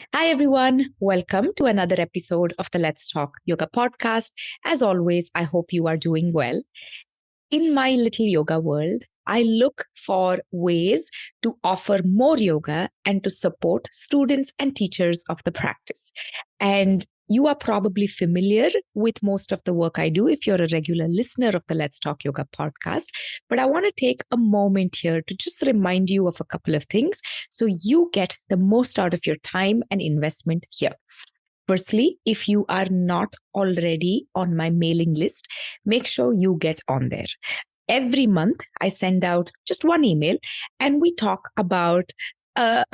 Hi, everyone. Welcome to another episode of the Let's Talk Yoga podcast. As always, I hope you are doing well. In my little yoga world, I look for ways to offer more yoga and to support students and teachers of the practice. And you are probably familiar with most of the work I do if you're a regular listener of the Let's Talk Yoga podcast. But I want to take a moment here to just remind you of a couple of things so you get the most out of your time and investment here. Firstly, if you are not already on my mailing list, make sure you get on there. Every month, I send out just one email and we talk about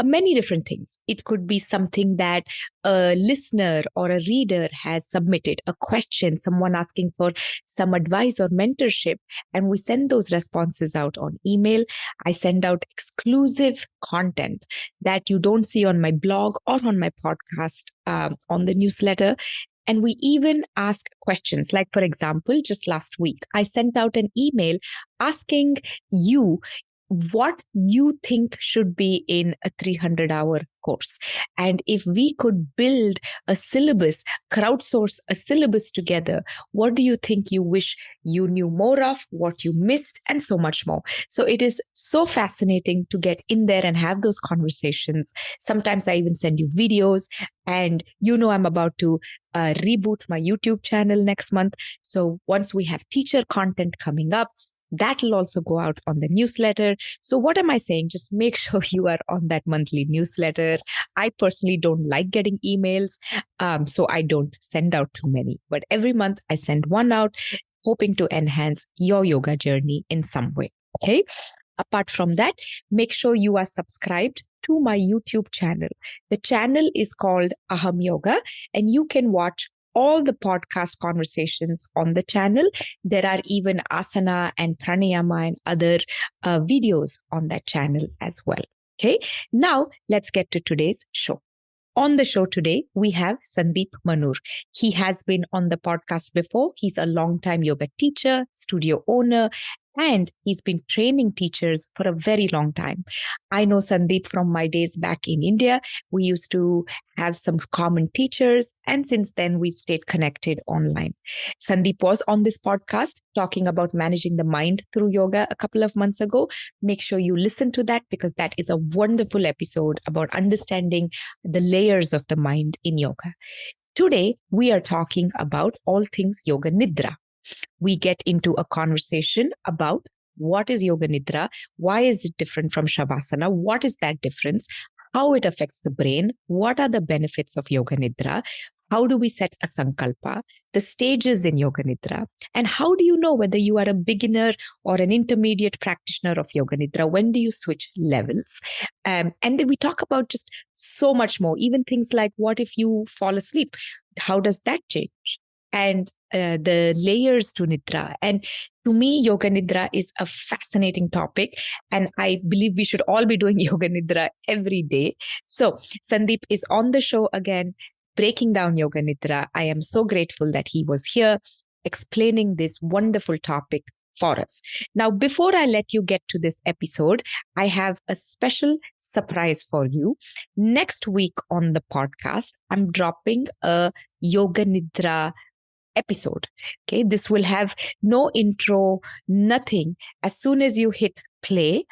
many different things. It could be something that a listener or a reader has submitted, a question, someone asking for some advice or mentorship, and we send those responses out on email. I send out exclusive content that you don't see on my blog or on my podcast, on the newsletter. And we even ask questions. Like, for example, just last week, I sent out an email asking you what you think should be in a 300-hour course. And if we could build a syllabus, crowdsource a syllabus together, what do you think you wish you knew more of, what you missed, and so much more? So it is so fascinating to get in there and have those conversations. Sometimes I even send you videos, and I'm about to reboot my YouTube channel next month. So once we have teacher content coming up, that will also go out on the newsletter. So what am I saying? Just make sure you are on that monthly newsletter. I personally don't like getting emails, so I don't send out too many. But every month I send one out, hoping to enhance your yoga journey in some way. Okay. Apart from that, make sure you are subscribed to my YouTube channel. The channel is called Aham Yoga, and you can watch all the podcast conversations on the channel. There are even asana and pranayama and other videos on that channel as well. Okay. Now let's get to today's show. On the show today, we have Sandeep Manur. He has been on the podcast before. He's a longtime yoga teacher, studio owner, and he's been training teachers for a very long time. I know Sandeep from my days back in India. We used to have some common teachers, and since then we've stayed connected online. Sandeep was on this podcast talking about managing the mind through yoga a couple of months ago. Make sure you listen to that because that is a wonderful episode about understanding the layers of the mind in yoga. Today, we are talking about all things Yoga Nidra. We get into a conversation about what is Yoga Nidra, why is it different from Shavasana, what is that difference, how it affects the brain, what are the benefits of Yoga Nidra, how do we set a sankalpa, the stages in Yoga Nidra, and how do you know whether you are a beginner or an intermediate practitioner of Yoga Nidra? When do you switch levels? And then we talk about just so much more, even things like what if you fall asleep? How does that change? And the layers to Nidra. And to me, Yoga Nidra is a fascinating topic. And I believe we should all be doing Yoga Nidra every day. So Sandeep is on the show again, breaking down Yoga Nidra. I am so grateful that he was here explaining this wonderful topic for us. Now, before I let you get to this episode, I have a special surprise for you. Next week on the podcast, I'm dropping a Yoga Nidra episode. Okay, this will have no intro, nothing. As soon as you hit play,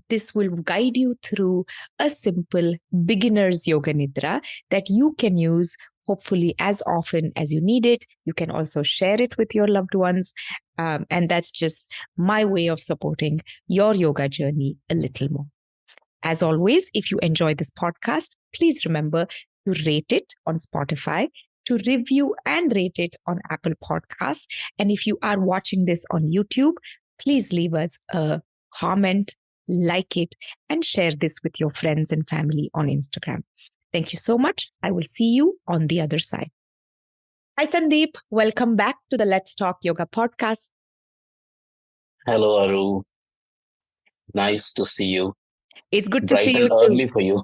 this will guide you through a simple beginner's Yoga Nidra that you can use hopefully as often as you need it. You can also share it with your loved ones. And that's just my way of supporting your yoga journey a little more. As always, if you enjoy this podcast, please remember to rate it on Spotify, to review and rate it on Apple Podcasts. And if you are watching this on YouTube, please leave us a comment, like it, and share this with your friends and family on Instagram. Thank you so much. I will see you on the other side. Hi, Sandeep. Welcome back to the Let's Talk Yoga podcast. Hello, Aru. Nice to see you. It's good to Bright see you and too. early for you.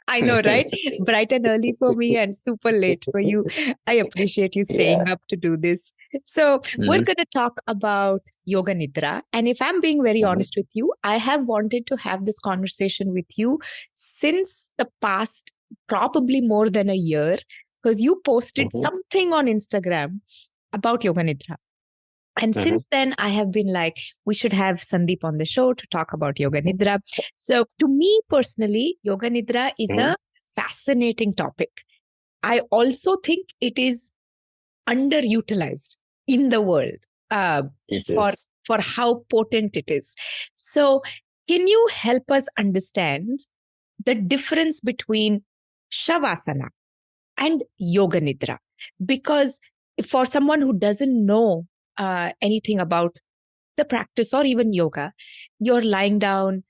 I know, right? Bright and early for me and super late for you. I appreciate you staying up to do this. So we're going to talk about Yoga Nidra. And if I'm being very honest with you, I have wanted to have this conversation with you since the past probably more than a year because you posted Mm-hmm. something on Instagram about Yoga Nidra. And Mm-hmm. since then, I have been like, we should have Sandeep on the show to talk about Yoga Nidra. So, to me personally, Yoga Nidra is Mm-hmm. a fascinating topic. I also think it is underutilized in the world uh, It for is. for how potent it is. So, can you help us understand the difference between Shavasana and Yoga Nidra? Because for someone who doesn't know anything about the practice or even yoga, you're lying down,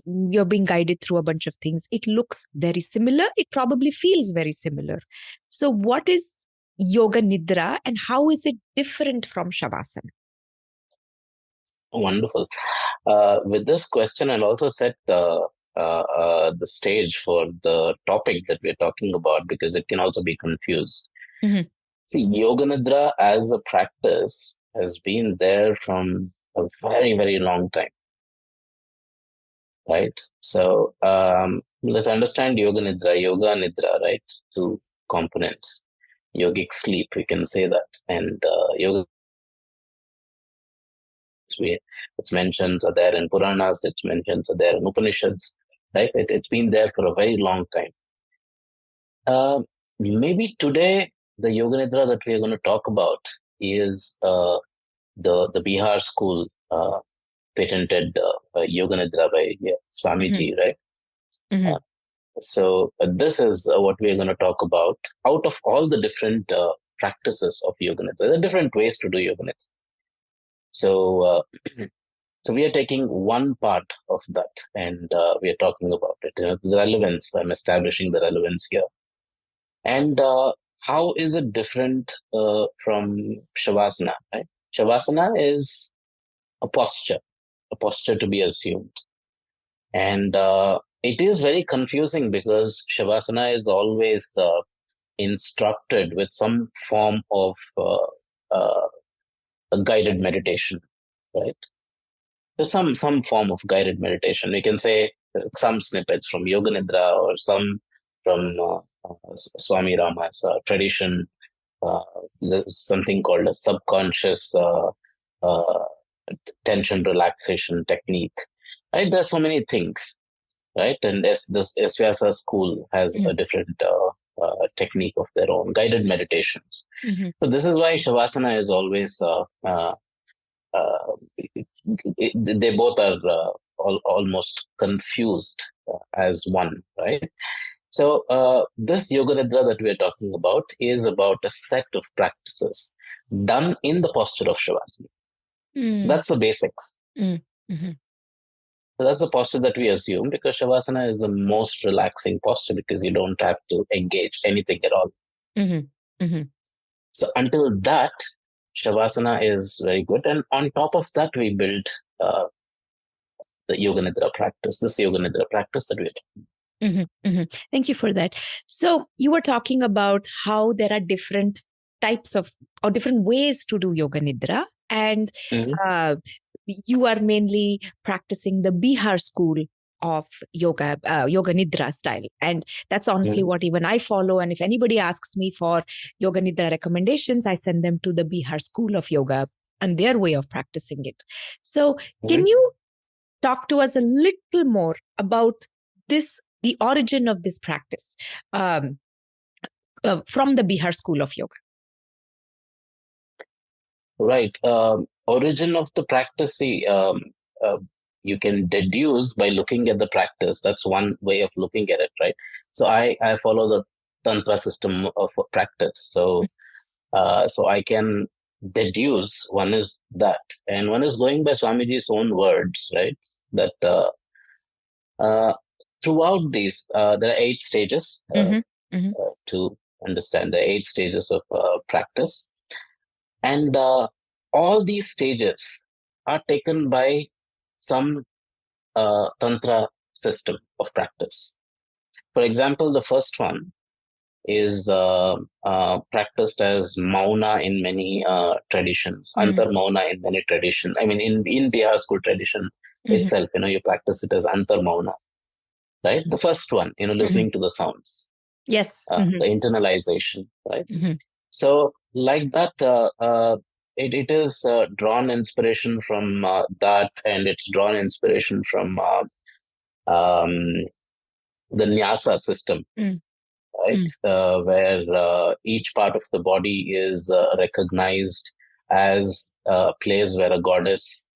you're being guided through a bunch of things. It looks very similar. It probably feels very similar. So, what is Yoga Nidra and how is it different from Shavasana? Wonderful. With this question, I'll also set the stage for the topic that we're talking about because it can also be confused. Mm-hmm. See, Yoga Nidra as a practice has been there from a very, very long time, right? So let's understand Yoga Nidra, right? Two components. Yogic sleep, we can say that. And yoga, its mentions are there in Puranas, its mentions are there in Upanishads, right? It's been there for a very long time. Maybe today, the Yoga Nidra that we are going to talk about is the Bihar school patented Yoga Nidra by Mm-hmm. Swamiji, right? Mm-hmm. Uh, so this is what we are going to talk about. Out of all the different practices of Yoga Nidra, there are different ways to do Yoga Nidra. So, so we are taking one part of that, and we are talking about it. The relevance. I'm establishing the relevance here, and how is it different from Shavasana? Right? Shavasana is a posture to be assumed. And it is very confusing because Shavasana is always instructed with some form of a guided meditation, right? There's some form of guided meditation. We can say some snippets from Yoga Nidra or some from Swami Rama's tradition. Uh, there's something called a subconscious uh, tension relaxation technique. Right? There's so many things, right? And this SVSR school has a different technique of their own, guided meditations. Mm-hmm. So this is why Shavasana is always uh, they both are almost confused as one, right? So this Yoga Nidra that we are talking about is about a set of practices done in the posture of Shavasana. So that's the basics. Mm-hmm. So that's the posture that we assume because Shavasana is the most relaxing posture because you don't have to engage anything at all. Mm-hmm. Mm-hmm. So until that, Shavasana is very good. And on top of that, we build uh, the Yoga Nidra practice, this Yoga Nidra practice that we're doing. Mm-hmm. Mm-hmm. Thank you for that. So you were talking about how there are different types of or different ways to do Yoga Nidra, and Mhm. uh, you are mainly practicing the Bihar school of Yoga Nidra style, and that's honestly Mhm. what even I follow. And if anybody asks me for Yoga Nidra recommendations, I send them to the Bihar school of yoga and their way of practicing it. So, can Mhm. you talk to us a little more about this, the origin of this practice um, from the Bihar School of Yoga? Right. Origin of the practice, see, uh, you can deduce by looking at the practice. That's one way of looking at it, right? So I follow the Tantra system of a practice. So I can deduce one is that, and one is going by Swamiji's own words, right? That uh, throughout these, there are 8 stages Mm-hmm. Mm-hmm. to understand the 8 stages of practice. And all these stages are taken by some Tantra system of practice. For example, the first one is practiced as Mauna in many traditions, Antar Mauna in many traditions. I mean, in Bihar school tradition Mm-hmm. itself, you practice it as Antar Mauna, right? The first one, Mm-hmm. listening to the sounds. Yes. the internalization, right? Mm-hmm. So, like that, it is drawn inspiration from that, and it's drawn inspiration from um, the Nyasa system, right? Mm. Where each part of the body is recognized as a place where a goddess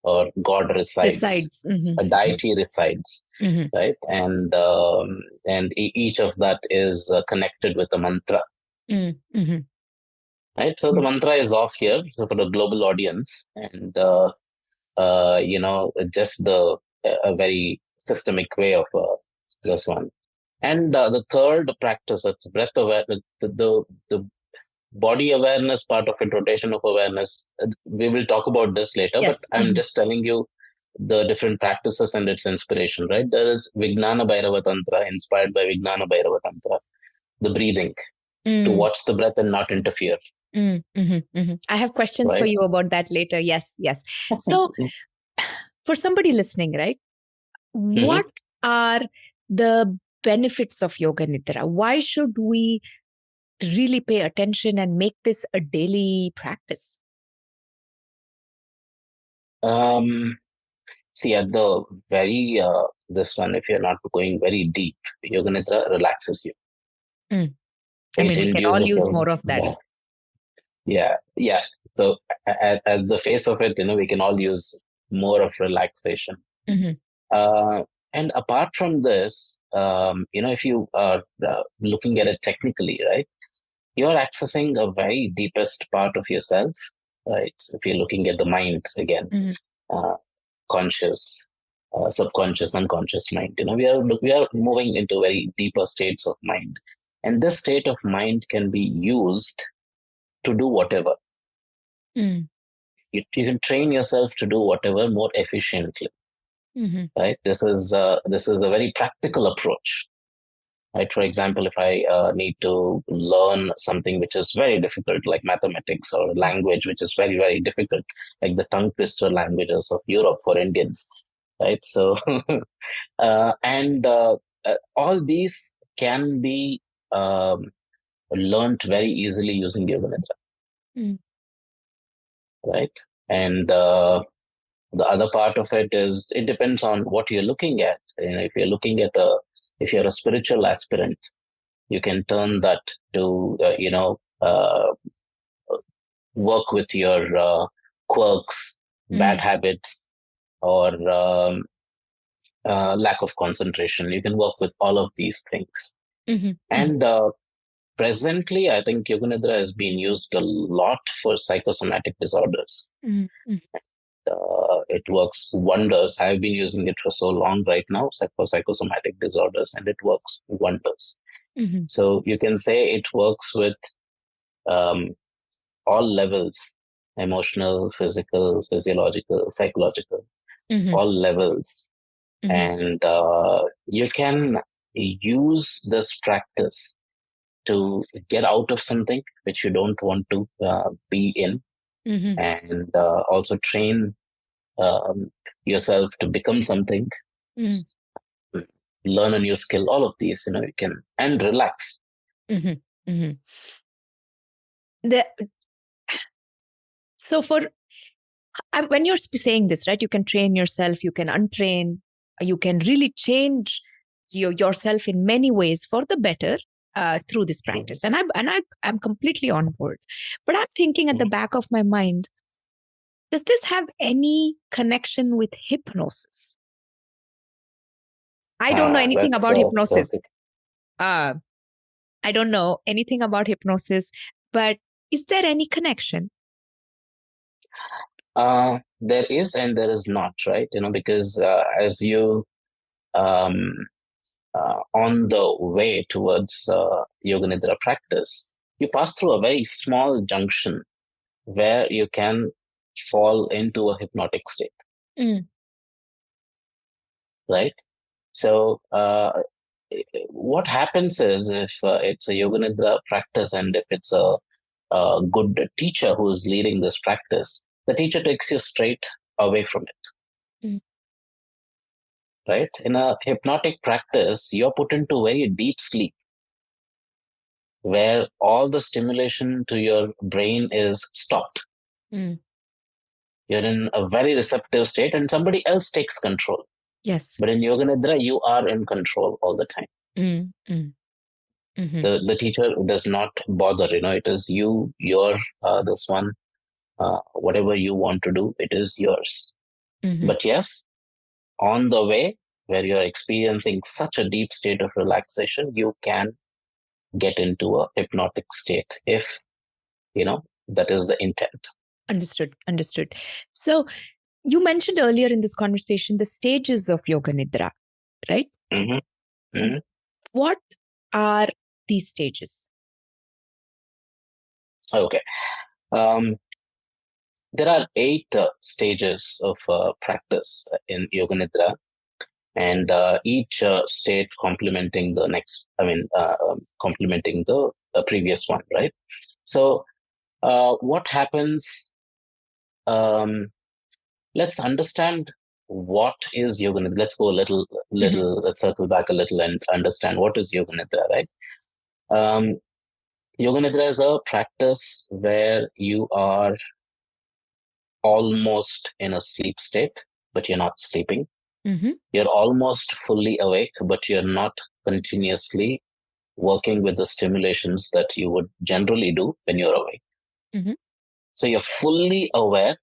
or god resides, Resides. a deity resides, Mm-hmm. right? And each of that is connected with a mantra, Mm-hmm. right? So the mantra is off here, so for the global audience, and just the a very systemic way of this one. And the third practice, it's breath awareness, the body awareness part of it, rotation of awareness. We will talk about this later, but Yes. I'm just telling you the different practices and its inspiration, right? There is Vijnana Bhairava Tantra, inspired by Vijnana Bhairava Tantra, the breathing, to Mm. watch the breath and not interfere, I have questions for right? you about that later. Yes, yes. So, for somebody listening, right, Mhm. what are the benefits of Yoga Nidra? Why should we really pay attention and make this a daily practice? Um, See, at the very this one, if you're not going very deep, Yoga Nidra relaxes you. Mm. I It mean, we can all induces use a more of that. yeah. So at the face of it, we can all use more of relaxation. Mm-hmm. Uh, and apart from this, if you are looking at it technically, right, you're accessing a very deepest part of yourself, right? If you're looking at the mind again, Mm-hmm. uh, conscious, subconscious, unconscious mind. We are moving into very deeper states of mind, and this state of mind can be used to do whatever. Mm. You can train yourself to do whatever more efficiently, Mm-hmm. right? This is a very practical approach, right? For example, if I need to learn something which is very difficult, like mathematics, or language which is very, very difficult, like the tongue twister languages of Europe for Indians, right? So and all these can be um, learned very easily using Yoga Nidra, Mm. right? And the other part of it is, it depends on what you're looking at. If you're looking at if you're a spiritual aspirant, you can turn that to work with your quirks, bad Mm. habits, or lack of concentration. You can work with all of these things. Mm-hmm. Mm-hmm. And presently, I think Yoga Nidra has been used a lot for psychosomatic disorders. Mm-hmm. It works wonders. I've been using it for so long right now, for psychosomatic disorders, and it works wonders. Mm-hmm. So you can say it works with um, all levels: emotional, physical, physiological, psychological, Mm-hmm. all levels. Mm-hmm. And you can use this practice to get out of something which you don't want to be in, Mm-hmm. and also train um, yourself to become something, Mm-hmm. learn a new skill. All of these, you can, and relax. Mm-hmm. Mm-hmm. The, so for when you're saying this, right, you can train yourself, you can untrain, you can really change yourself in many ways for the better through this practice. And I'm completely on board. But I'm thinking at the back of my mind, does this have any connection with hypnosis? I don't know anything That's about hypnosis. perfect. Uh, I don't know anything about hypnosis, but is there any connection? There is and there is not, right? Because as you um, on the way towards Yoga Nidra practice, you pass through a very small junction where you can fall into a hypnotic state, Mm. right? So, what happens is, if it's a Yoga Nidra practice, and if it's a good teacher who is leading this practice, the teacher takes you straight away from it, Mm. right? In a hypnotic practice, you're put into very deep sleep, where all the stimulation to your brain is stopped. Mm. You're in a very receptive state and somebody else takes control. Yes. But in Yoga Nidra, you are in control all the time. Mm. Mm. Mm-hmm. The teacher does not bother, it is you, your, this one, whatever you want to do, it is yours. Mm-hmm. But yes, on the way where you're experiencing such a deep state of relaxation, you can get into a hypnotic state if, that is the intent. Understood. So you mentioned earlier in this conversation the stages of Yoga Nidra, right? Mm-hmm. Mm-hmm. What are these stages? Okay. There are 8 stages of practice in Yoga Nidra, and each state complementing the next, complementing the previous one, right? So, what happens? Um, let's understand what is Yoga Nidra. Let's go a little, let's circle back a little and understand what is Yoga Nidra, right? Yoga Nidra is a practice where you are almost in a sleep state, but you're not sleeping. Mm-hmm. You're almost fully awake, but you're not continuously working with the stimulations that you would generally do when you're awake. Mm-hmm. So you're fully aware,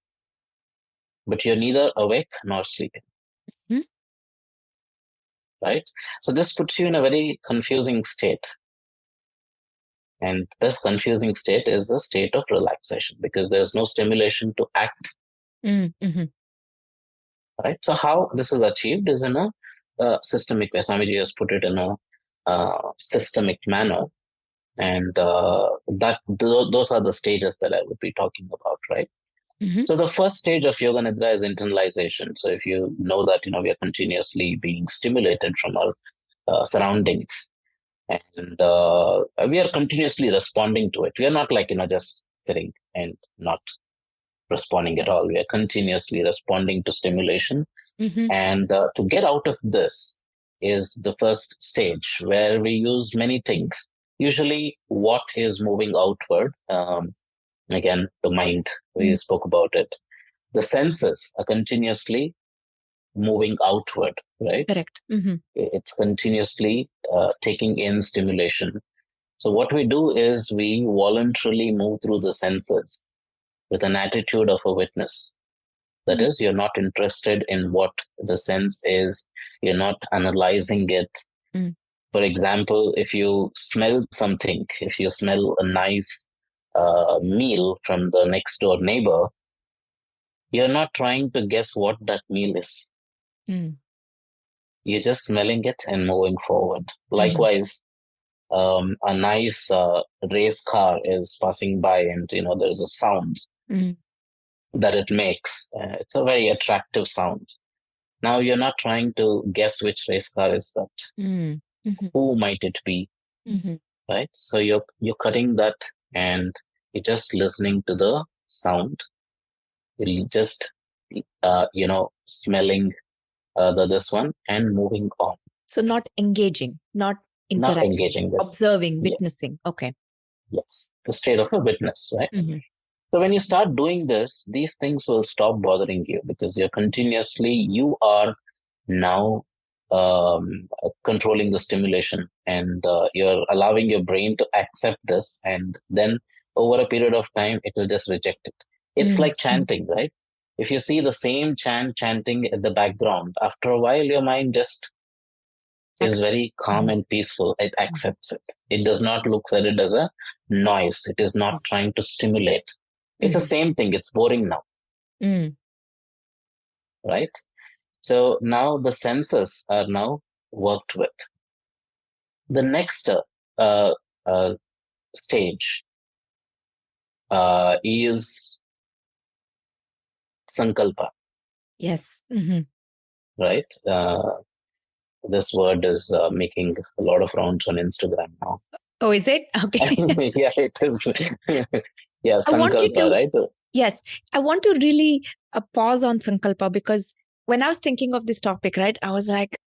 but you're neither awake nor sleeping. Mm-hmm. Right? So this puts you in a very confusing state. And this confusing state is a state of relaxation because there's no stimulation to act. Mm-hmm. Right? So how this is achieved is in a systemic way. Swamiji has put it in a systemic manner. And those are the stages that I would be talking about, right? Mm-hmm. So the first stage of Yoga Nidra is internalization. So if you know that, we are continuously being stimulated from our surroundings, and we are continuously responding to it. We are not like, just sitting and not responding at all. We are continuously responding to stimulation. Mm-hmm. And to get out of this is the first stage where we use many things. Usually what is moving outward, again, the mind, we spoke about it. The senses are continuously moving outward, right? Correct. Mm-hmm. It's continuously taking in stimulation. So what we do is we voluntarily move through the senses with an attitude of a witness. That is, you're not interested in what the sense is. You're not analyzing it. Mm. For example, if you smell something, if you smell a nice meal from the next door neighbor, you're not trying to guess what that meal is. Mm. You're just smelling it and moving forward. Likewise, a nice race car is passing by and, there's a sound that it makes. It's a very attractive sound. Now you're not trying to guess which race car is that. Mm-hmm. Who might it be? Mm-hmm. Right? So you're cutting that and you're just listening to the sound. You're just smelling this one and moving on. So not engaging, not Not interacting, engaging with observing, it. witnessing. Yes. Okay. Yes. The state of a witness, right? Mm-hmm. So when you start doing this, these things will stop bothering you because you are now controlling the stimulation and you're allowing your brain to accept this. And then over a period of time, it will just reject it. It's like chanting, right? If you see the same chanting at the background, after a while, your mind just is very calm and peaceful. It accepts it. It does not look at it as a noise. It is not trying to stimulate. It's the same thing. It's boring now. Right? So now the senses are now worked with. The next stage is sankalpa. Yes. Mm-hmm. Right? This word is making a lot of rounds on Instagram now. Oh, is it? Okay. Yeah, it is. Yeah, sankalpa, right? Yes. I want to really pause on sankalpa because when I was thinking of this topic, right, I was like,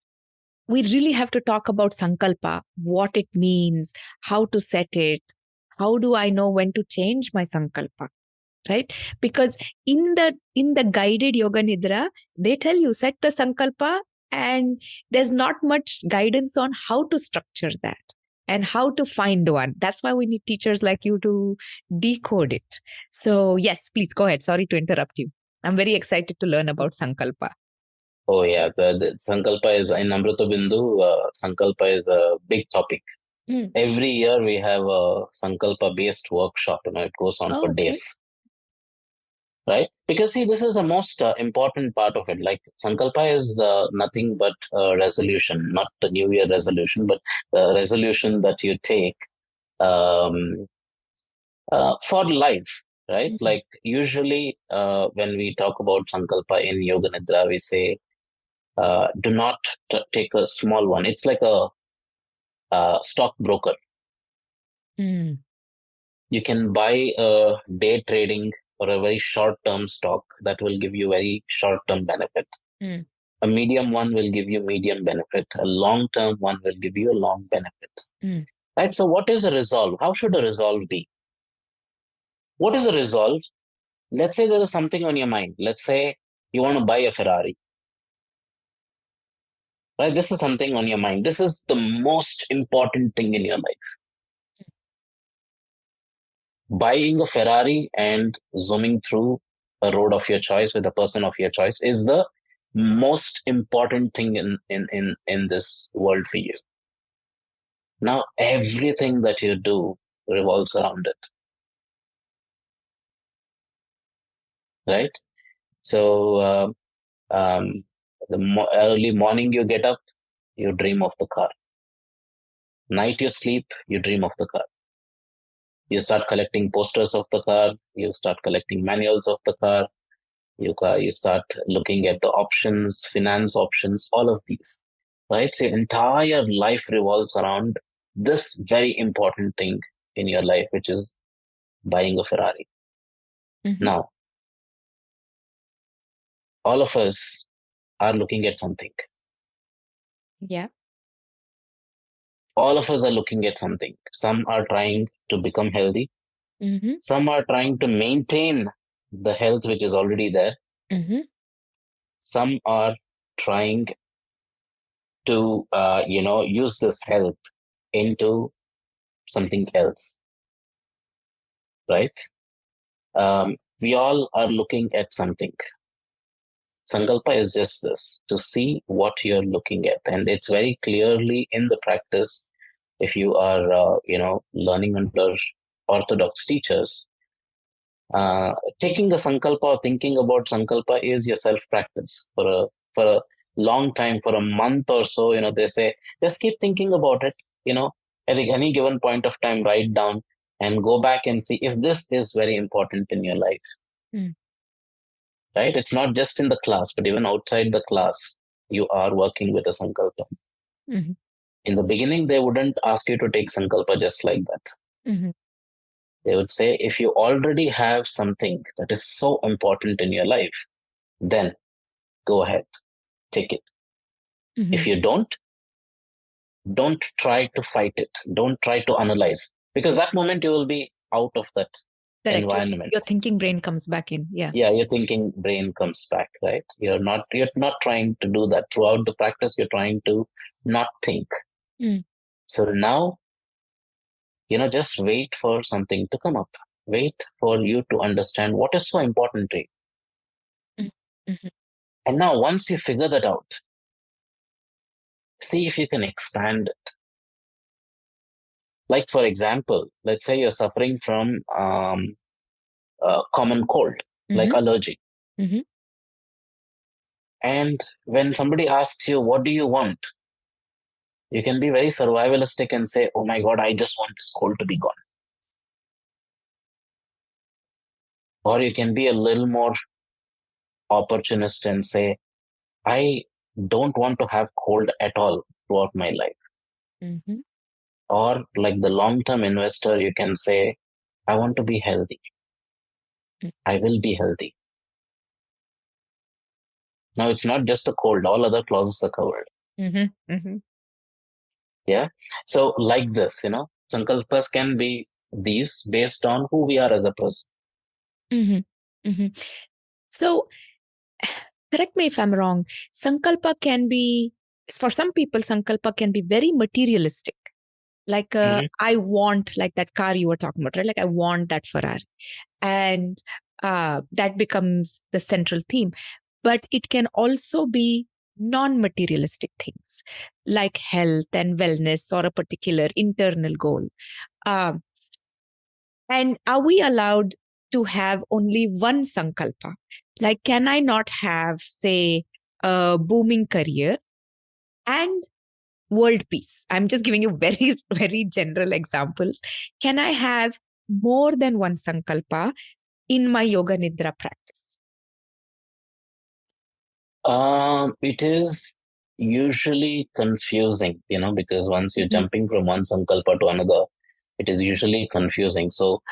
we really have to talk about Sankalpa, what it means, how to set it, how do I know when to change my Sankalpa? Right? Because in the guided Yoga Nidra, they tell you set the Sankalpa, and there's not much guidance on how to structure that and how to find one. That's why we need teachers like you to decode it. So yes, please go ahead. Sorry to interrupt you. I'm very excited to learn about Sankalpa. Oh yeah, the Sankalpa is in Amrita Bindu. Sankalpa is a big topic. Mm. Every year we have a Sankalpa based workshop. It goes on for Okay. days, right? Because see, this is the most important part of it. Like Sankalpa is nothing but a resolution, not the New Year resolution, but the resolution that you take um, for life, right? Mm. Like usually when we talk about Sankalpa in Yoga Nidra, we say, do not take a small one. It's like a stockbroker. Mm. You can buy a day trading or a very short term stock that will give you very short term benefit. Mm. A medium one will give you medium benefit. A long term one will give you a long benefit. Mm. Right. So, what is a resolve? How should a resolve be? What is a resolve? Let's say there is something on your mind. Let's say you want to buy a Ferrari. Right. This is something on your mind. This is the most important thing in your life. Buying a Ferrari and zooming through a road of your choice with a person of your choice is the most important thing in this world for you. Now, everything that you do revolves around it, right? So, early morning you get up, you dream of the car. Night you sleep, you dream of the car. You start collecting posters of the car, you start collecting manuals of the car, you start looking at the options, finance options, all of these, right? So your entire life revolves around this very important thing in your life, which is buying a Ferrari. Mm-hmm. Now, all of us are looking at something. Yeah. All of us are looking at something. Some are trying to become healthy. Mm-hmm. Some are trying to maintain the health which is already there. Mm-hmm. Some are trying to, use this health into something else, right? We all are looking at something. Sankalpa is just this, to see what you're looking at. And it's very clearly in the practice, if you are, learning under orthodox teachers, taking a Sankalpa or thinking about Sankalpa is your self-practice for a long time, for a month or so. They say, just keep thinking about it, at any given point of time, write down and go back and see if this is very important in your life. Mm. Right? It's not just in the class, but even outside the class, you are working with a Sankalpa. Mm-hmm. In the beginning, they wouldn't ask you to take Sankalpa just like that. Mm-hmm. They would say, if you already have something that is so important in your life, then go ahead, take it. Mm-hmm. If you don't try to fight it. Don't try to analyze, because that moment you will be out of that Correct. environment. Your thinking brain comes back in. Yeah. Yeah, your thinking brain comes back, right? You're not trying to do that throughout the practice. You're trying to not think. Mm. So now, just wait for something to come up. Wait for you to understand what is so important to you. Mm-hmm. And now, once you figure that out, see if you can expand it. Like, for example, let's say you're suffering from a common cold, like Mm-hmm. allergy. Mm-hmm. And when somebody asks you, what do you want? You can be very survivalistic and say, oh my God, I just want this cold to be gone. Or you can be a little more opportunist and say, I don't want to have cold at all throughout my life. Mm-hmm. Or like the long-term investor, you can say, I want to be healthy. I will be healthy. Now, it's not just a cold. All other clauses are covered. Mm-hmm. Mm-hmm. Yeah. So like this, sankalpas can be these based on who we are as a person. Mm-hmm. Mm-hmm. So, correct me if I'm wrong. Sankalpa can be, for some people, Sankalpa can be very materialistic. Like, Mhm. I want, like that car you were talking about, right? Like, I want that Ferrari. And that becomes the central theme. But it can also be non materialistic things like health and wellness or a particular internal goal. Um, and are we allowed to have only one sankalpa? Like, can I not have, say, a booming career and world peace? I'm just giving you very, very general examples. Can I have more than one sankalpa in my Yoga Nidra practice? It is usually confusing, because once you're Mhm. jumping from one sankalpa to another, it is usually confusing. So,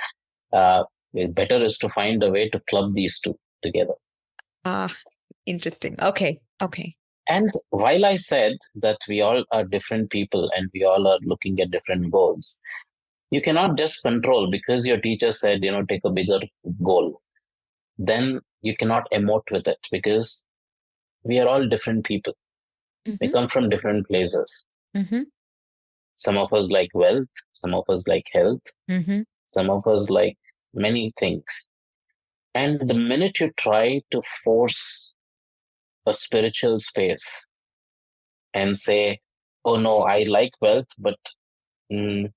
it better is to find a way to club these two together. Ah, interesting. Okay. Okay. And while I said that we all are different people and we all are looking at different goals, you cannot just control because your teacher said, take a bigger goal. Then you cannot emote with it because we are all different people. We Mm-hmm. come from different places. Mm-hmm. Some of us like wealth, some of us like health, Mm-hmm. some of us like many things. And the minute you try to force a spiritual space and say, oh no, I like wealth, but mm,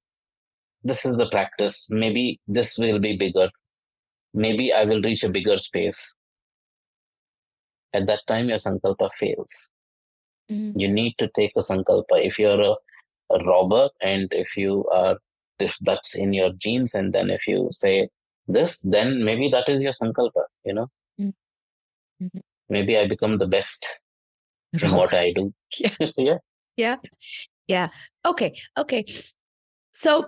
this is the practice. Maybe this will be bigger. Maybe I will reach a bigger space. At that time, your sankalpa fails. Mm-hmm. You need to take a sankalpa. If you're a robber and if that's in your genes, and then if you say this, then maybe that is your sankalpa. Mm-hmm. Maybe I become the best in Rob. what I do. Yeah. Yeah. Yeah. Yeah. Okay. Okay. So,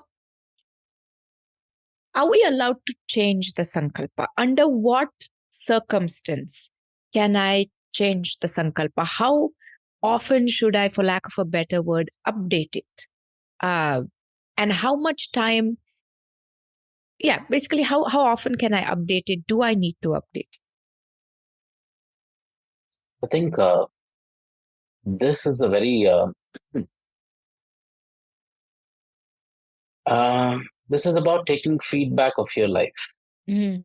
are we allowed to change the sankalpa? Under what circumstance can I change the sankalpa? How often should I, for lack of a better word, update it? Uh, and how much time? Yeah, basically, how often can I update it? Do I need to update? I think this is a very uh, this is about taking feedback of your life. Mm-hmm.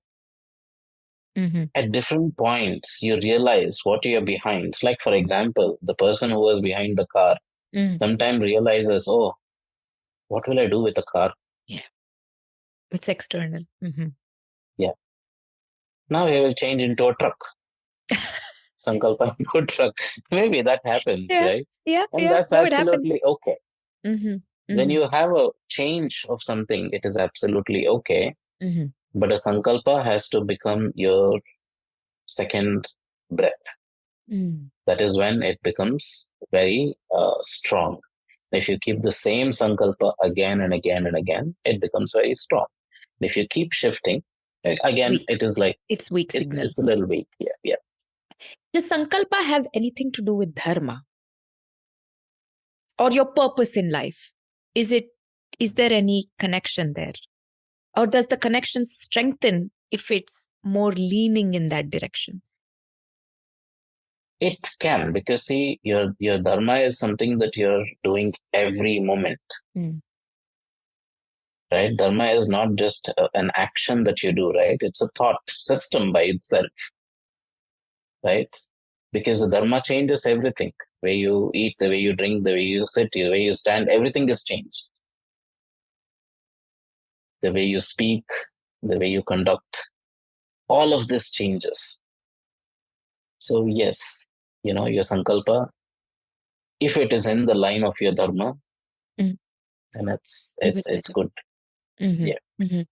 Mm-hmm. At different points, you realize what you're behind. Like, for example, the person who was behind the car Mm. sometimes realizes, oh, what will I do with the car? Yeah, it's external. Mm-hmm. Yeah. Now he will change into a truck. Sankalpa into a truck. Maybe that happens, Yeah, right? yeah, And yeah. that's No, it happens. absolutely okay. Mm-hmm. When Mm-hmm. you have a change of something, it is absolutely okay. Mm-hmm. But a sankalpa has to become your second breath. Mm. That is when it becomes very strong. If you keep the same sankalpa again and again and again, it becomes very strong. If you keep shifting, again, Weak. it is like It's weak it's signal. it's a little weak. Yeah, yeah. Does sankalpa have anything to do with dharma or your purpose in life? Is it? Is there any connection there, or does the connection strengthen if it's more leaning in that direction? It can, because see, your dharma is something that you're doing every moment, Mm. right? Dharma is not just an action that you do, right? It's a thought system by itself, right? Because the dharma changes everything. The way you eat, the way you drink, the way you sit, the way you stand, everything is changed. The way you speak, the way you conduct, all of this changes. So yes, your sankalpa, if it is in the line of your dharma, Mm. then it's Even it's it's better. good. Mm-hmm. Yeah. Mm-hmm.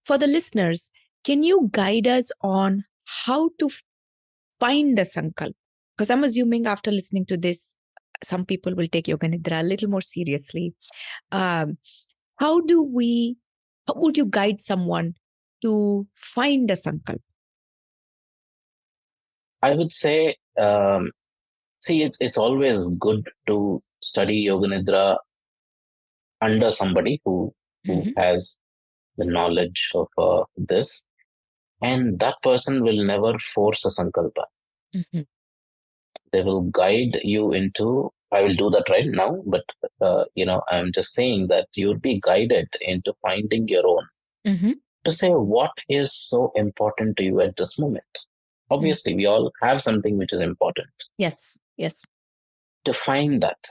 For the listeners, can you guide us on how to find a sankalpa? Because I'm assuming after listening to this, some people will take Yoga Nidra a little more seriously. Um, how do we, how would you guide someone to find a sankalpa? I would say See, it's always good to study Yoga Nidra under somebody who Mm-hmm. has the knowledge of this, and that person will never force a sankalpa. Mm-hmm. They will guide you into. I will do that right now, but I'm just saying that you'll be guided into finding your own. Mm-hmm. To say what is so important to you at this moment. Obviously, we all have something which is important. Yes. Yes. To find that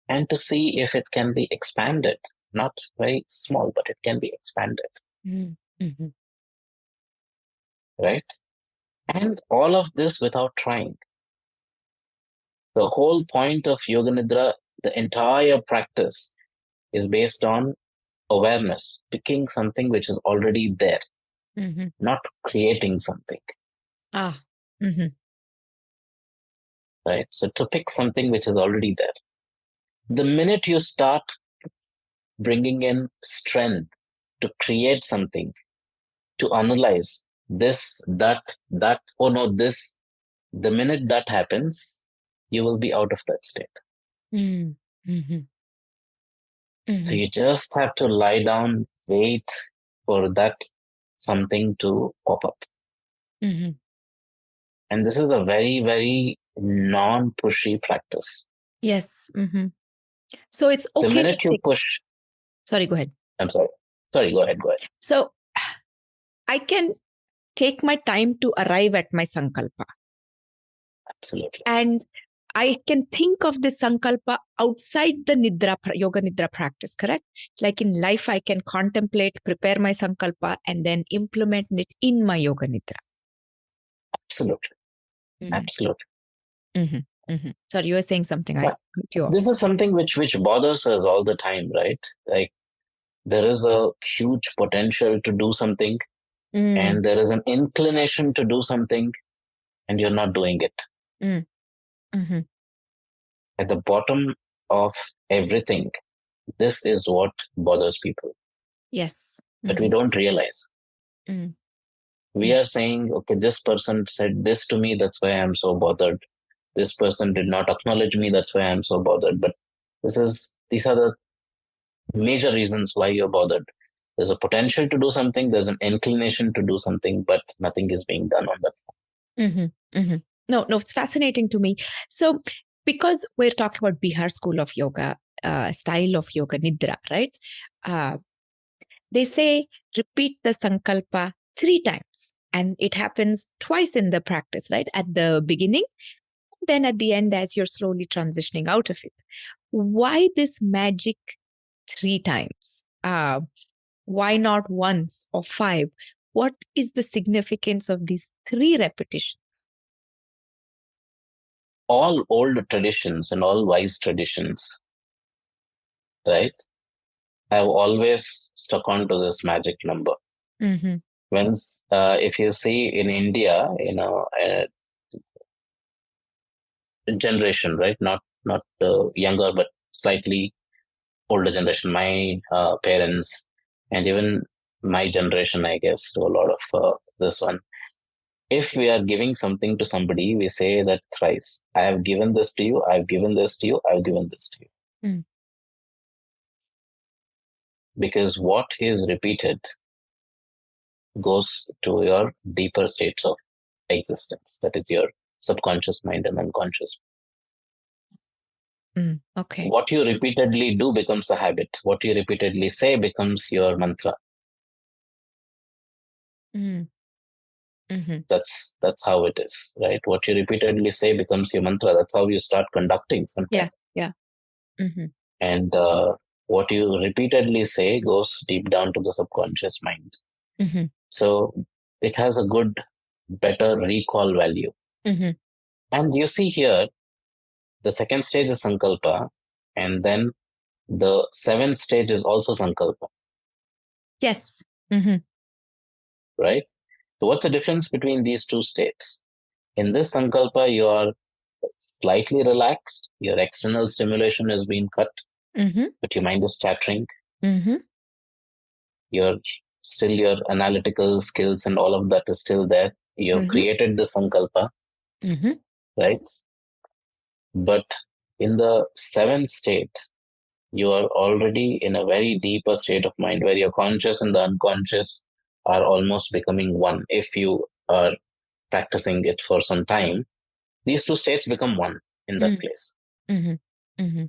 and to see if it can be expanded, not very small, but it can be expanded, Mm-hmm. right? And all of this without trying. The whole point of Yoga Nidra, the entire practice is based on awareness, picking something which is already there, Mm-hmm. not creating something, Ah. Mm-hmm. right? So to pick something which is already there. The minute you start bringing in strength to create something, to analyze this, that, oh no, this, the minute that happens, you will be out of that state. Mm-hmm. So Mm-hmm. you just have to lie down, wait for that something to pop up. Mm-hmm. And this is a very, very non pushy practice. Yes. Mm-hmm. So it's The okay to minute you take. push, Sorry, go ahead. I'm sorry. Sorry, go ahead. So I can take my time to arrive at my sankalpa. Absolutely. And I can think of this sankalpa outside the yoga nidra practice, correct? Like in life, I can contemplate, prepare my sankalpa, and then implement it in my yoga nidra. Absolutely. Mm-hmm. Absolutely. Mm-hmm. Mm-hmm. Sorry, you were saying something. I cut you off. This is something which bothers us all the time, right? Like there is a huge potential to do something, and there is an inclination to do something, and you're not doing it. Mm-hmm. At the bottom of everything, this is what bothers people. Yes. But we don't realize. Mm. We are saying, okay, this person said this to me, that's why I'm so bothered. This person did not acknowledge me, that's why I'm so bothered. But these are the major reasons why you're bothered. There's a potential to do something, there's an inclination to do something, but nothing is being done on that. Mm-hmm. Mm-hmm. No, it's fascinating to me. So, because we're talking about Bihar School of Yoga, style of Yoga Nidra, right? They say repeat the sankalpa 3 times, and it happens twice in the practice, right? At the beginning, then at the end, as you're slowly transitioning out of it. Why this magic 3 times? Why not once or 5? What is the significance of these 3 repetitions? All old traditions and all wise traditions, right, have always stuck on to this magic number. Mm-hmm. If you see in India, generation, right, not younger, but slightly older generation, my parents, and even my generation, I guess, to a lot of this one. If we are giving something to somebody, we say that thrice. I have given this to you, I've given this to you, I've given this to you. Mm. Because what is repeated goes to your deeper states of existence. That is your subconscious mind and unconscious. Okay. What you repeatedly do becomes a habit. What you repeatedly say becomes your mantra. Mm-hmm. That's how it is, right? What you repeatedly say becomes your mantra. That's how you start conducting something. Yeah. Mm-hmm. And what you repeatedly say goes deep down to the subconscious mind. Mm-hmm. So it has a good, better recall value. Mm-hmm. And you see here, the second stage is sankalpa, and then the seventh stage is also sankalpa, Yes. Mm-hmm. right? So what's the difference between these two states? In this sankalpa, you are slightly relaxed, your external stimulation has been cut, but your mind is chattering. Your analytical skills and all of that is still there. You've created the sankalpa, right? But in the seventh state, you are already in a very deeper state of mind where your conscious and the unconscious are almost becoming one. If you are practicing it for some time, these two states become one in that place. Mm-hmm. Mm-hmm.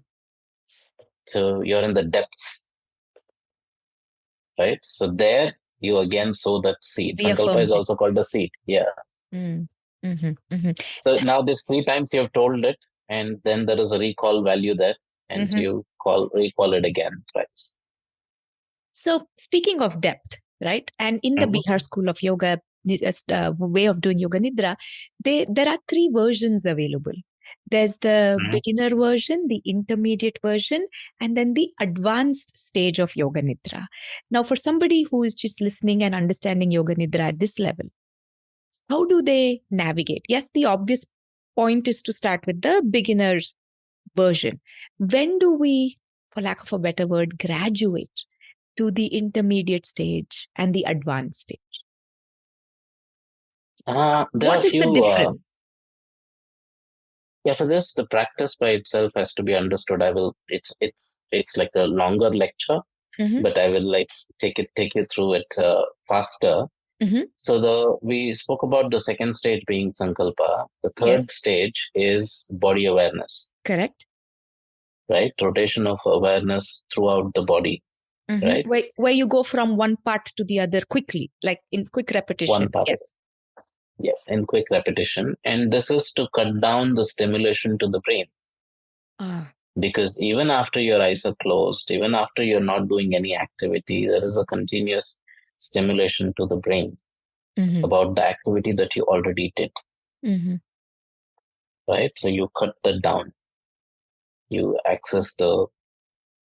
So you're in the depths, right? So there you again sow that seed. Sankalpa is Reaffirms it. also called a seed. Yeah. Mm-hmm. Mm-hmm. So now this 3 times you have told it, and then there is a recall value there, and Mm-hmm. you recall it again twice. So, speaking of depth, right? And in the Mhm. Bihar School of Yoga way of doing Yoga Nidra, there are three versions available. There's the Mhm. beginner version, the intermediate version, and then the advanced stage of Yoga Nidra. Now, for somebody who is just listening and understanding Yoga Nidra at this level, how do they navigate? Yes, the obvious point is to start with the beginner's version. When do we, for lack of a better word, graduate to the intermediate stage and the advanced stage? There are a What is the few. difference? Yeah, for this, the practice by itself has to be understood. I will. It's like a longer lecture, Mm-hmm. but I will like take you through it faster. Mm-hmm. So we spoke about the second stage being sankalpa. The third Yes, stage is body awareness, correct. right? Rotation of awareness throughout the body, Mm-hmm. right? Where you go from one part to the other quickly, like in quick repetition. One part. Yes. Yes, in quick repetition. And this is to cut down the stimulation to the brain. Ah. Because even after your eyes are closed, even after you're not doing any activity, there is a continuous stimulation to the brain Mm-hmm. about the activity that you already did, Mm-hmm. right? So you cut that down. You access the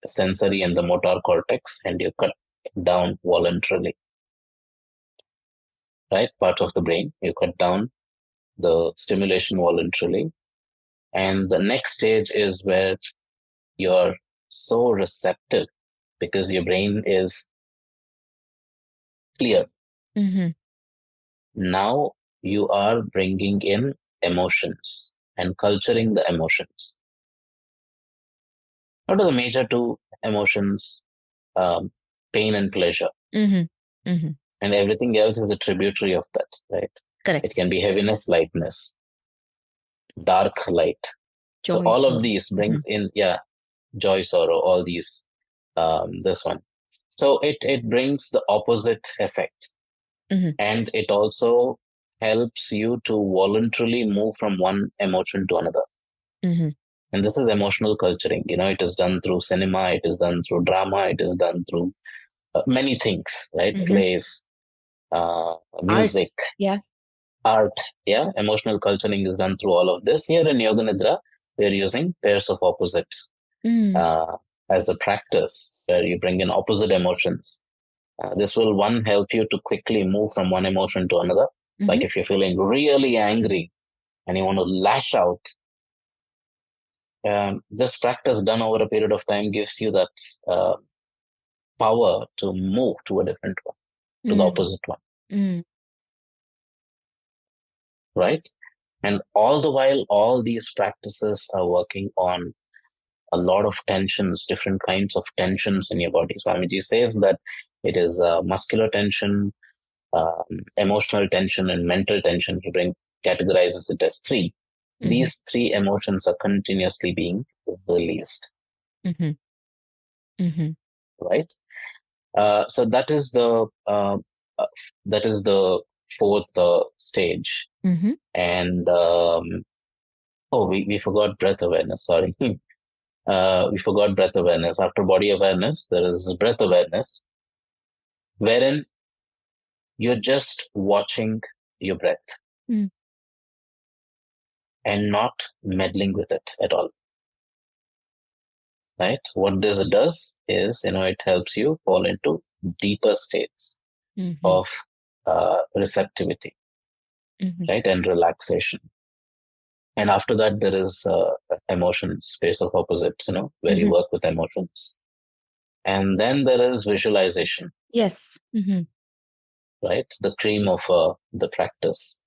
sensory and the motor cortex and you cut down voluntarily, right? Parts of the brain, you cut down the stimulation voluntarily. And the next stage is where you're so receptive because your brain is clear. Mm-hmm. Now you are bringing in emotions and culturing the emotions. What are the major two emotions? Um, Pain and pleasure. Mm-hmm. Mm-hmm. And everything else is a tributary of that, right? It Correct. can be heaviness, lightness, dark, light. So Joy, all of sorrow. these Mm-hmm. brings in, yeah, joy, sorrow, all these, this one. So it brings the opposite effects. Mm-hmm. And it also helps you to voluntarily move from one emotion to another. Mm-hmm. And this is emotional culturing. It is done through cinema, it is done through drama, it is done through many things, right? Mm-hmm. Plays, Art. music, Yeah. art. Yeah, emotional culturing is done through all of this. Here in Yoga Nidra, we're using pairs of opposites Mm. as a practice where you bring in opposite emotions. This will one help you to quickly move from one emotion to another. Mm-hmm. Like if you're feeling really angry and you want to lash out, this practice done over a period of time gives you that power to move to a different one, to the Mm. opposite one, Mm. right? And all the while, all these practices are working on a lot of tensions, different kinds of tensions in your body. Swamiji says that it is muscular tension, emotional tension, and mental tension. Categorizes it as three. Mm-hmm. These three emotions are continuously being released, Mm-hmm. Mm-hmm. right? So uh, that is the fourth stage, Mm-hmm. and oh, we forgot breath awareness. Sorry, we forgot breath awareness. After body awareness, there is breath awareness, wherein you're just watching your breath Mm. and not meddling with it at all. Right? What this does is, it helps you fall into deeper states Mm-hmm. of receptivity, Mm-hmm. right, and relaxation. And after that, there is emotions, space of opposites, where you Mm-hmm. work with emotions. And then there is visualization, Yes. Mm-hmm. right, the cream of the practice.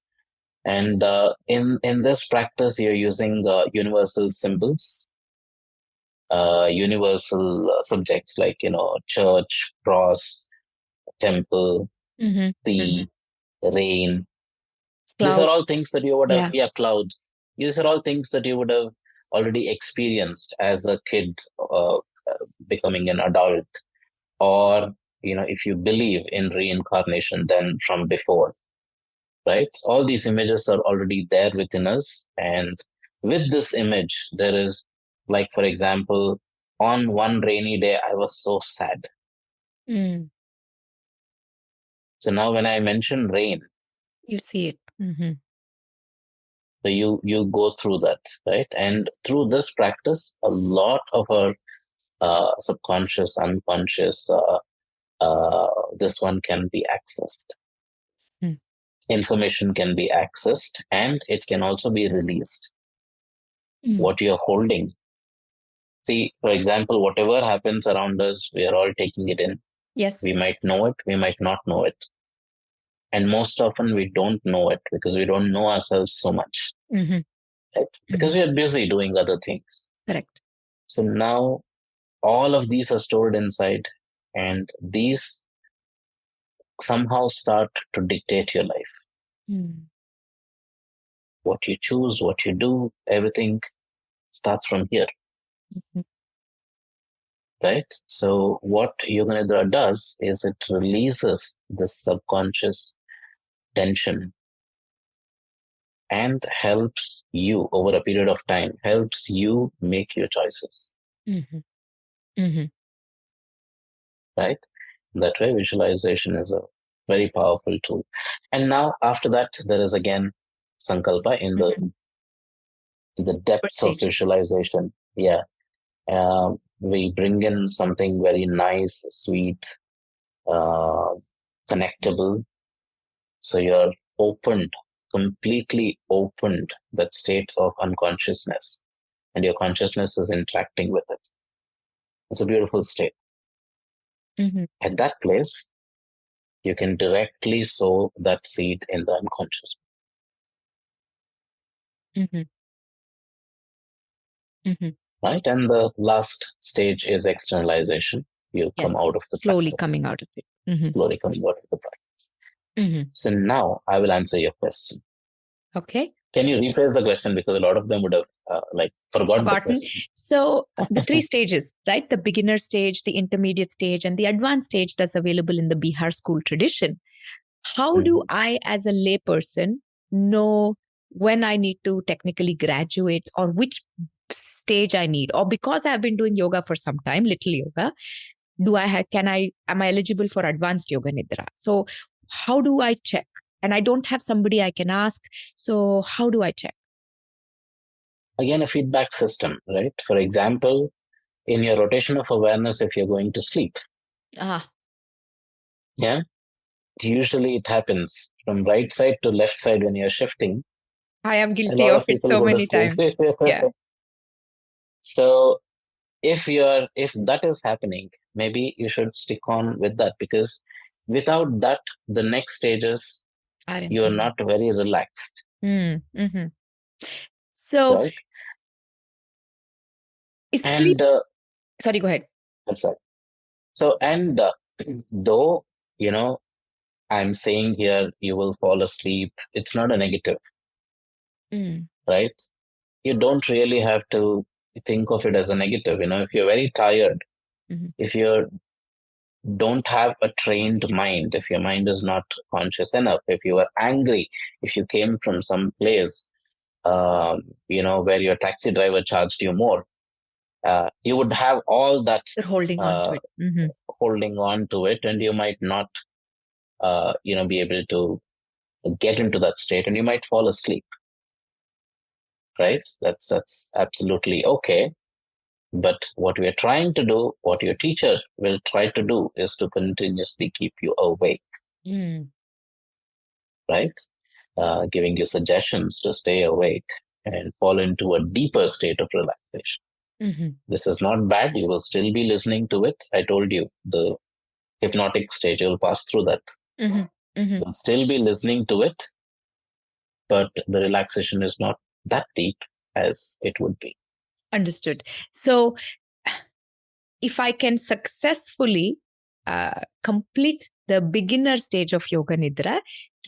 And in this practice, you're using universal symbols, universal subjects like, church, cross, temple, Mm-hmm. Mm-hmm. sea, rain. These are all Clouds. things that you would have, Yeah. yeah, clouds. These are all things that you would have already experienced as a kid, becoming an adult, or, if you believe in reincarnation, then from before, right? All these images are already there within us. And with this image, there is, like, for example, on one rainy day, I was so sad. Mm. So now when I mention rain, You see it. Mm-hmm. so you go through that, right? And through this practice, a lot of our subconscious, unconscious, this one can be accessed. Mm. Information can be accessed, and it can also be released. Mm. What you're holding. See, for example, whatever happens around us, we are all taking it in. Yes. We might know it, we might not know it. And most often we don't know it because we don't know ourselves so much. Mm-hmm. Right? Because we are busy doing other things. Correct. So now all of these are stored inside, and these somehow start to dictate your life. Mm. What you choose, what you do, everything starts from here. Mm-hmm. Right? So what Yoga Nidra does is it releases the subconscious tension and helps you over a period of time, helps you make your choices. Mm-hmm. Mm-hmm. Right? That way, visualization is a very powerful tool. And now, after that, there is again Sankalpa in Mm-hmm. the First depths of stage. visualization. Yeah. We bring in something very nice, sweet, uh, connectable. So you're opened, completely opened that state of unconsciousness, and your consciousness is interacting with it. It's a beautiful state. Mm-hmm. At that place, you can directly sow that seed in the unconscious. Mm-hmm. Mm-hmm. Right? And the last stage is externalization. You come Yes. out of the Slowly practice, coming out of it. Mm-hmm. slowly coming out of the practice. Mm-hmm. So now I will answer your question. Okay. Can you rephrase the question, because a lot of them would have forgot the Forgotten. question. So the three stages, right? The beginner stage, the intermediate stage, and the advanced stage that's available in the Bihar school tradition. How do I, as a layperson, know when I need to technically graduate or which stage I need? Or because I've been doing yoga for some time, little yoga, am I eligible for advanced yoga nidra? So how do I check? And I don't have somebody I can ask. So how do I check? Again, a feedback system, right? For example, in your rotation of awareness, if you're going to sleep, Ah, yeah, usually it happens from right side to left side when you're shifting. I am A guilty lot of of it people so go to many sleep. times. Yeah. So if that is happening, maybe you should stick on with that, because without that, the next stages, you are not very relaxed, Mm-hmm. So right? is sleep. And Sorry, go ahead. that's right. So, and though, you know, I'm saying here you will fall asleep, it's not a negative, Mm. right? You don't really have to think of it as a negative. If you're very tired, Mm-hmm. if you don't have a trained mind, if your mind is not conscious enough, if you are angry, if you came from some place, where your taxi driver charged you more, you would have all that You're holding on to uh, it. Mm-hmm. holding on to it, and you might not, be able to get into that state, and you might fall asleep. Right? That's absolutely okay. But what we are trying to do, what your teacher will try to do, is to continuously keep you awake. Mm. Right? Giving you suggestions to stay awake and fall into a deeper state of relaxation. Mm-hmm. This is not bad. You will still be listening to it. I told you the hypnotic stage, you'll pass through that. Mm-hmm. Mm-hmm. You'll still be listening to it, but the relaxation is not that deep as it would be. Understood. So if I can successfully complete the beginner stage of Yoga Nidra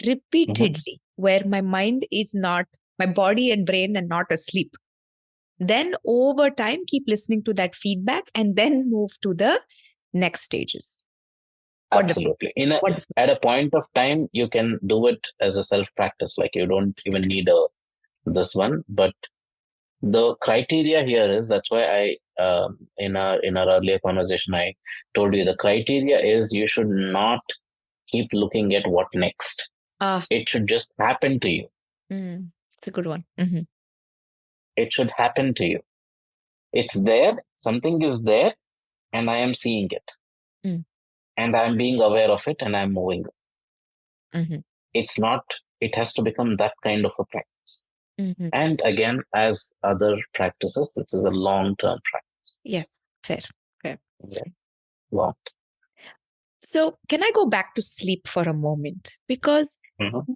repeatedly, where my mind is not, my body and brain are not asleep, then over time, keep listening to that feedback and then move to the next stages. Absolutely. At a point of time, you can do it as a self practice. Like you don't even need this one, but the criteria here is, that's why in our earlier conversation I told you, the criteria is you should not keep looking at what next. It should just happen to you. It's a good one. It should happen to you. It's there, something is there, and I am seeing it, and I'm being aware of it, and I'm moving. It's not, it has to become that kind of a practice. And again, as other practices, this is a long-term practice. Yes, fair. Yeah. Long. So can I go back to sleep for a moment? Because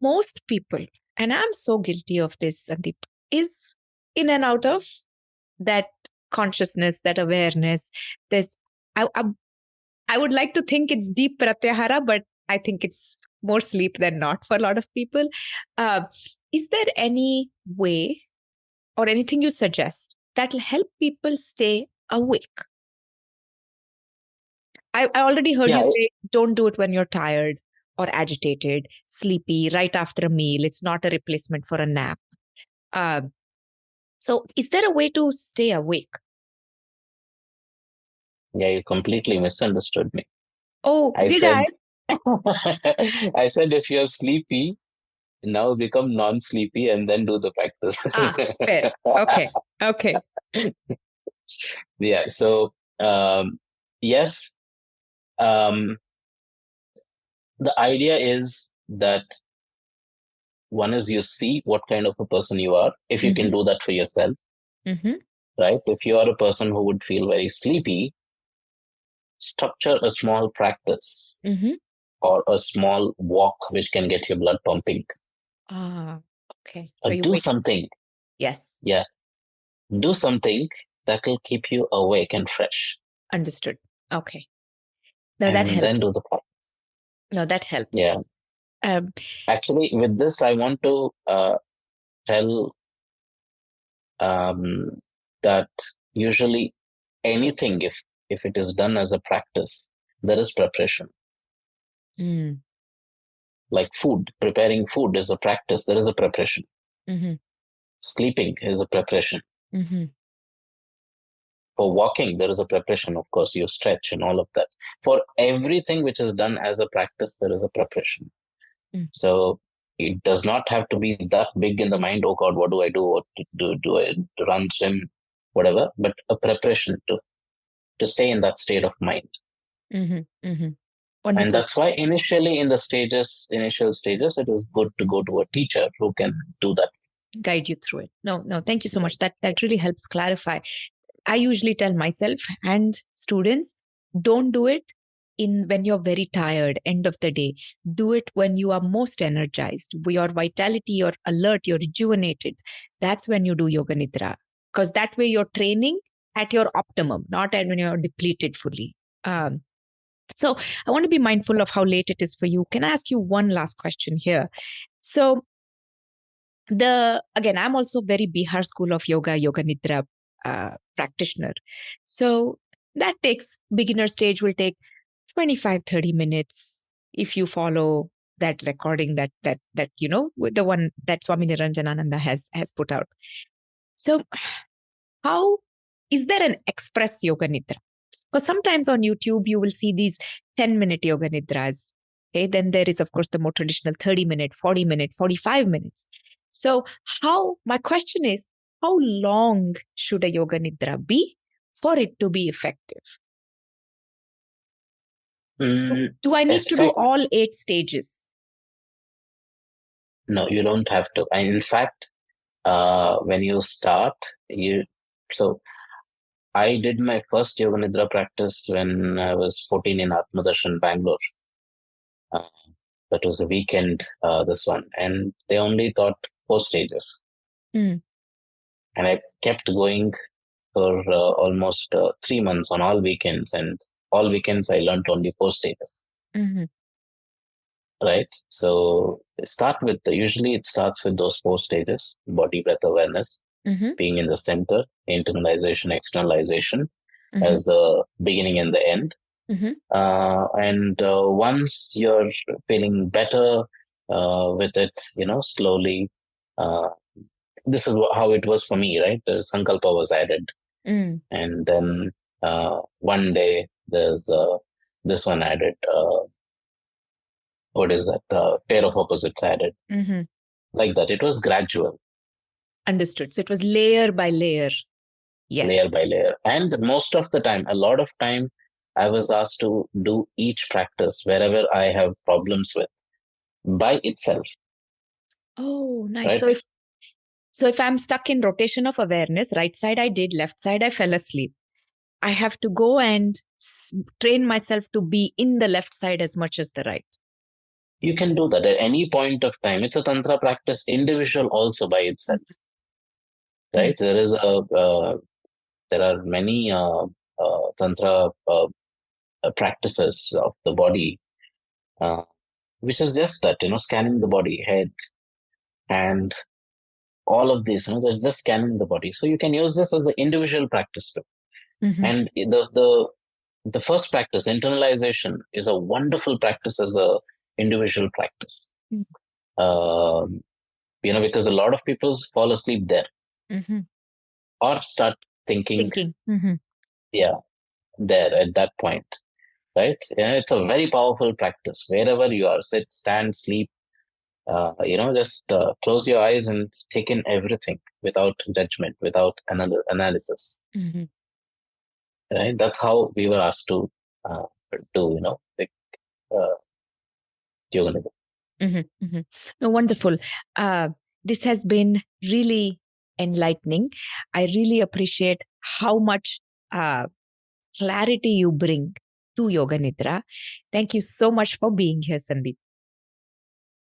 most people, and I'm so guilty of this, Sandeep, is in and out of that consciousness, that awareness. There's, I would like to think it's deep pratyahara, but I think it's more sleep than not for a lot of people. Is there any way or anything you suggest that will help people stay awake? I already heard you say, don't do it when you're tired or agitated, sleepy, right after a meal. It's not a replacement for a nap. So is there a way to stay awake? Yeah, you completely misunderstood me. Oh, I said if you're sleepy, now become non-sleepy and then do the practice. Fair. Okay. Yeah. So yes, the idea is that one is you see what kind of a person you are. If you can do that for yourself, right? If you are a person who would feel very sleepy, structure a small practice or a small walk which can get your blood pumping. Okay. So do something. Yes. Yeah. Do something that will keep you awake and fresh. Understood. Okay. No, and that helps. Then do the practice. No, that helps. Yeah. Actually, with this, I want to tell that usually anything, if it is done as a practice, there is preparation. Like food, preparing food is a practice. There is a preparation. Sleeping is a preparation. For walking, there is a preparation. Of course, you stretch and all of that. For everything which is done as a practice, there is a preparation. So it does not have to be that big in the mind. Oh God, what do I do? What do I run, swim, whatever? But a preparation to stay in that state of mind. Wonderful. And that's why initially in the initial stages, it is good to go to a teacher who can do that. Guide you through it. No, thank you so much. That really helps clarify. I usually tell myself and students, don't do it when you're very tired, end of the day. Do it when you are most energized, your vitality, you're alert, you're rejuvenated. That's when you do Yoga Nidra. Because that way you're training at your optimum, not when you're depleted fully. So I want to be mindful of how late it is for you. Can I ask you one last question here? So again, I'm also very Bihar School of Yoga Nidra practitioner. So that takes, beginner stage will take 25-30 minutes if you follow that recording that the one that Swami Niranjanananda has put out. So how is there an express Yoga Nidra? Because sometimes on YouTube you will see these 10-minute Yoga Nidras. Okay, then there is of course the more traditional 30-minute, 40-minute, 45 minutes. So my question is, how long should a Yoga Nidra be for it to be effective? Do I need to do all 8 stages? No, you don't have to. And in fact, when you start, so I did my first Yoga Nidra practice when I was 14 in Atmadarshan, Bangalore. That was a weekend, this one. And they only taught 4 stages. Mm. And I kept going for almost 3 months on all weekends. And all weekends, I learned only 4 stages. Mm-hmm. Right. So usually it starts with those 4 stages: body, breath, awareness, Mm-hmm. being in the center, internalization, externalization Mm-hmm. as the beginning and the end. Mm-hmm. And once you're feeling better with it, slowly, uh, this is how it was for me, right? The Sankalpa was added. Mm. And then one day there's this one added. What is that? Pair of opposites added. Mm-hmm. Like that. It was gradual, Understood. So it was layer by layer. layer Yes. by layer. And most of the time, a lot of time, I was asked to do each practice wherever I have problems with by itself, Oh, nice. right? So if I'm stuck in rotation of awareness, right side I did, left side I fell asleep. I have to go and train myself to be in the left side as much as the right. You can do that at any point of time. It's a tantra practice, individual also by itself, Mm. right? There are many tantra practices of the body, uh, which is just that, scanning the body, head, hand, all of this, there's just scanning the body. So you can use this as the individual practice too. Mm-hmm. And the first practice, internalization, is a wonderful practice as a individual practice. Mm. Because a lot of people fall asleep there Mm-hmm. or start thinking, Thinking. Mm-hmm. yeah, there at that point, right? Yeah, it's a very powerful practice. Wherever you are, sit, stand, sleep, just close your eyes and take in everything without judgment, without another analysis. Mm-hmm. Right? That's how we were asked to do, like uh, yoga nidra. Mm-hmm. Mm-hmm. No, wonderful. This has been really enlightening. I really appreciate how much clarity you bring to Yoga Nidra. Thank you so much for being here, Sandeep.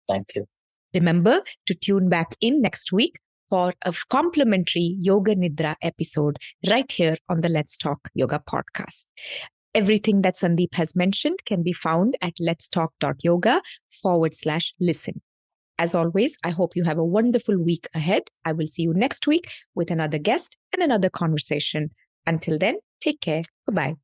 Thank you. Remember to tune back in next week for a complimentary Yoga Nidra episode right here on the Let's Talk Yoga podcast. Everything that Sandeep has mentioned can be found at letstalk.yoga/listen. As always, I hope you have a wonderful week ahead. I will see you next week with another guest and another conversation. Until then, take care. Bye-bye.